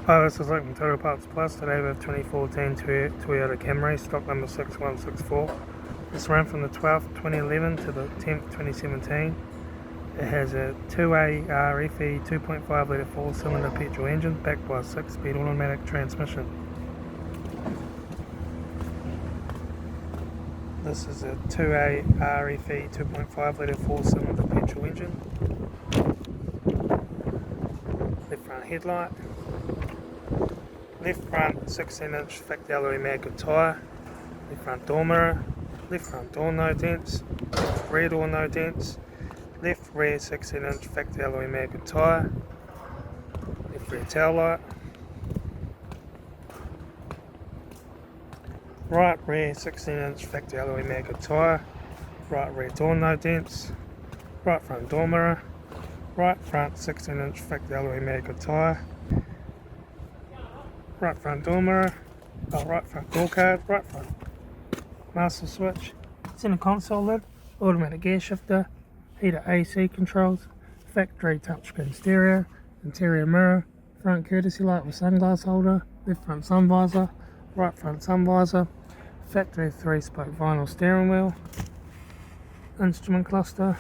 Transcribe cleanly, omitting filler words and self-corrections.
Hi, this is Luke from Total Parts Plus. Today we have 2014 Toyota Camry, stock number 6164. This ran from the 12th 2011 to the 10th 2017. It has a 2A RFE 2.5 litre 4-cylinder petrol engine backed by a 6-speed automatic transmission. This is a 2A RFE 2.5 litre 4-cylinder petrol engine. Left front headlight. Left front 16-inch thick alloy maggot tyre. Left front door mirror. Left front door no dents. Left rear door no dents. Left rear 16-inch thick alloy maggot tyre. Left rear tail light. Right rear 16-inch thick alloy maggot tyre. Right rear door no dents. Right front door mirror. Right front 16-inch thick alloy maggot tyre. Right front door mirror, right front door card, right front master switch, center console lid, automatic gear shifter, heater AC controls, factory touchscreen stereo, interior mirror, front courtesy light with sunglass holder, left front sun visor, right front sun visor, factory 3-spoke vinyl steering wheel, instrument cluster,